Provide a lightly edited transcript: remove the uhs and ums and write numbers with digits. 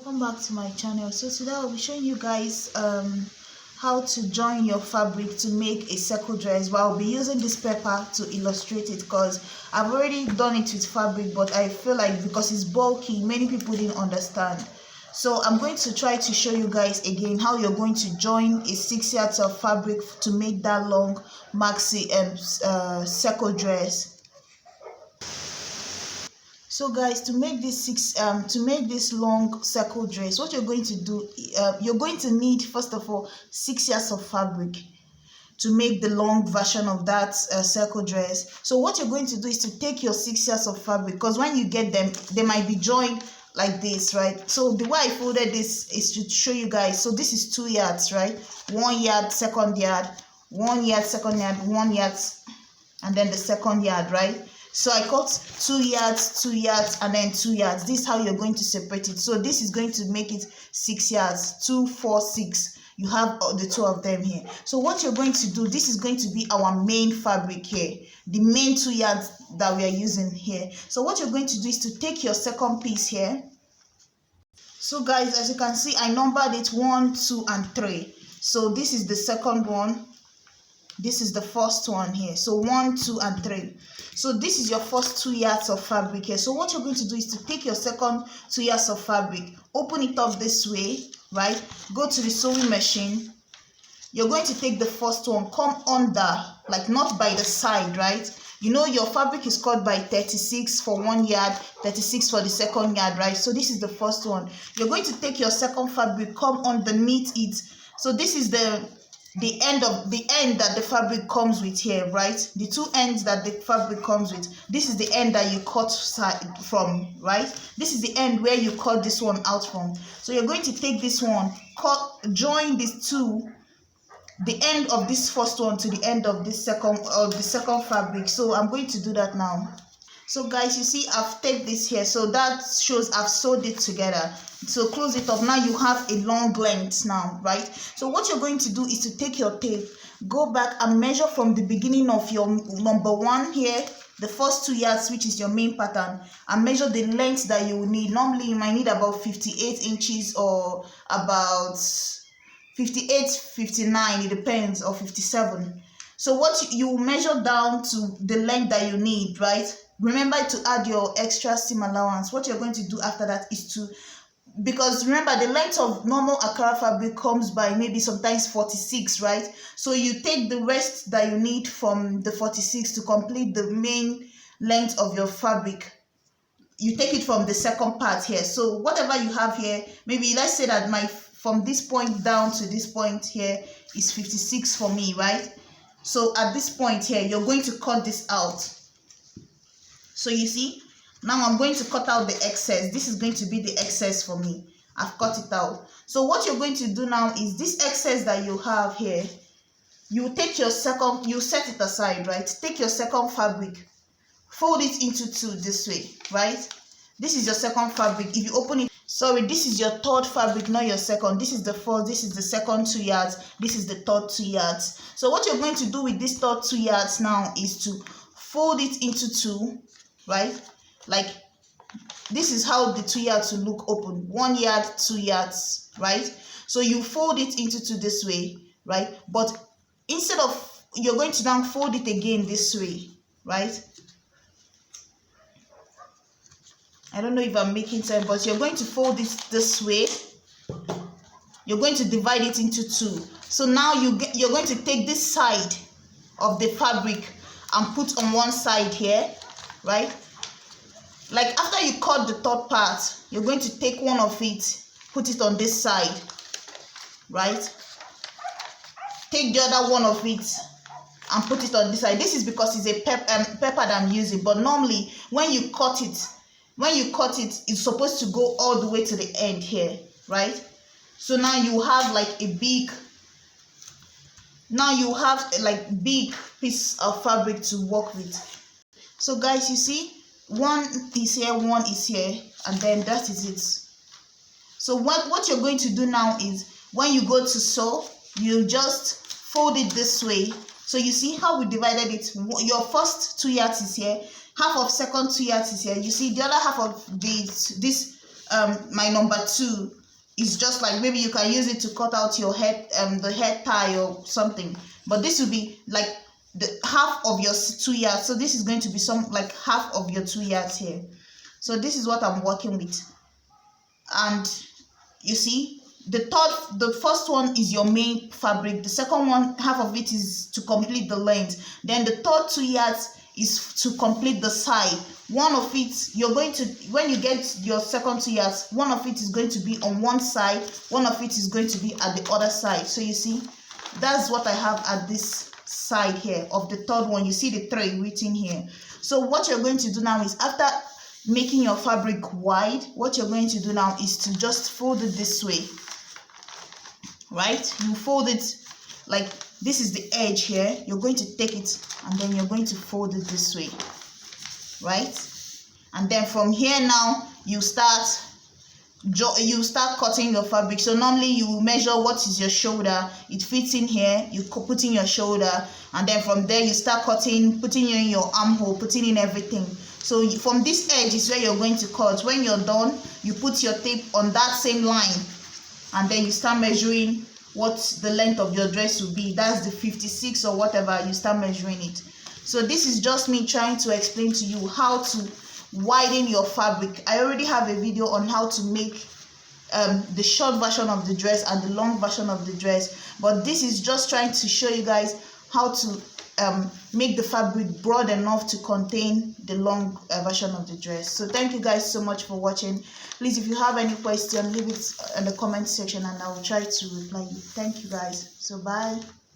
Welcome back to my channel. So today I'll be showing you guys how to join your fabric to make a circle dress, but I'll be using this paper to illustrate it because I've already done it with fabric, but I feel like because it's bulky, many people didn't understand. So I'm going to try to show you guys again how you're going to join a 6 yards of fabric to make that long maxi circle dress. So guys, to make this long circle dress, what you're going to do, you're going to need first of all 6 yards of fabric to make the long version of that circle dress. So what you're going to do is to take your 6 yards of fabric, because when you get them, they might be joined like this, right? So the way I folded this is to show you guys. So this is 2 yards, right? 1 yard, second yard, 1 yard, second yard, 1 yard, and then the second yard, right? So I cut 2 yards, 2 yards, and then 2 yards. This is how you're going to separate it. So this is going to make it 6 yards, 2, 4, 6. You have the two of them here. So what you're going to do, this is going to be our main fabric here, the main 2 yards that we are using here. So what you're going to do is to take your second piece here. So guys, as you can see, I numbered it 1, 2, and 3. So this is the second one. This is the first one here. So 1, 2, and 3. So this is your first 2 yards of fabric here. So what you're going to do is to take your second 2 yards of fabric, open it up this way, right? Go to the sewing machine. You're going to take the first one, come under, like not by the side, right? You know your fabric is cut by 36 for 1 yard, 36 for the second yard, right? So this is the first one. You're going to take your second fabric, come underneath it. So this is the end that the fabric comes with here, right? The two ends that the fabric comes with. This is the end that you cut from, right? This is the end where you cut this one out from. So you're going to take this one, join these two, the end of this first one to the end of this second fabric. So I'm going to do that now. So guys, you see I've taped this here, so that shows I've sewed it together. So close it up. Now you have a long length now, right? So what you're going to do is to take your tape, go back and measure from the beginning of your number 1 here, the first 2 yards, which is your main pattern, and measure the length that you will need. Normally you might need about 58 inches or about 58, 59, it depends, or 57. So what you measure down to the length that you need, right? Remember to add your extra seam allowance. What you're going to do after that is to, because remember the length of normal Ankara fabric comes by maybe sometimes 46, right? So you take the rest that you need from the 46 to complete the main length of your fabric. You take it from the second part here. So whatever you have here, maybe let's say that from this point down to this point here is 56 for me, right? So at this point here, you're going to cut this out. So you see, now I'm going to cut out the excess. This is going to be the excess for me. I've cut it out. So what you're going to do now is this excess that you have here, you take your second, you set it aside, right? Take your second fabric, fold it into 2 this way, right? This is your second fabric. If you open it, sorry, this is your third fabric, not your second. This is the first, this is the second 2 yards, this is the third 2 yards. So what you're going to do with this third 2 yards now is to fold it into 2, right? Like this is how the 2 yards will look open. 1 yard, 2 yards, right? So you fold it into 2 this way, right? But instead of, you're going to now fold it again this way, right? I don't know if I'm making sense, but you're going to fold it this way. You're going to divide it into 2. So now you're going to take this side of the fabric and put on one side here, right? Like after you cut the third part, you're going to take one of it, put it on this side, right? Take the other one of it and put it on this side. This is because it's a pepper that I'm using, but normally when you cut it, it's supposed to go all the way to the end here, right? So now you have like a big, big piece of fabric to work with. So guys, you see, 1 is here, 1 is here, and then that is it. So what you're going to do now is when you go to sew, you just fold it this way. So you see how we divided it. Your first 2 yards is here, half of second 2 yards is here. You see the other half of this my number 2 is just like, maybe you can use it to cut out your head, the head tie or something. But this will be like the half of your 2 yards. So this is going to be some like half of your 2 yards here. So this is what I'm working with. And you see, the first one is your main fabric. The second one, half of it is to complete the length. Then the third 2 yards is to complete the side. One of it, you're going to, when you get your second 2 yards, one of it is going to be on one side, one of it is going to be at the other side. So you see, that's what I have at this side here of the third one. You see the 3 written here. So what you're going to do now is, after making your fabric wide, what you're going to do now is to just fold it this way, right? You fold it like this is the edge here. You're going to take it and then you're going to fold it this way, right? And then from here now you start cutting your fabric. So normally you measure what is your shoulder, it fits in here, you put in your shoulder, and then from there you start cutting, putting in your armhole, putting in everything. So from this edge is where you're going to cut. When you're done, you put your tape on that same line, and then you start measuring what the length of your dress will be. That's the 56 or whatever, you start measuring it. So this is just me trying to explain to you how to widen your fabric. I already have a video on how to make the short version of the dress and the long version of the dress, but this is just trying to show you guys how to make the fabric broad enough to contain the long version of the dress. So thank you guys so much for watching. Please, if you have any question, leave it in the comment section and I will try to reply you. Thank you guys. So bye.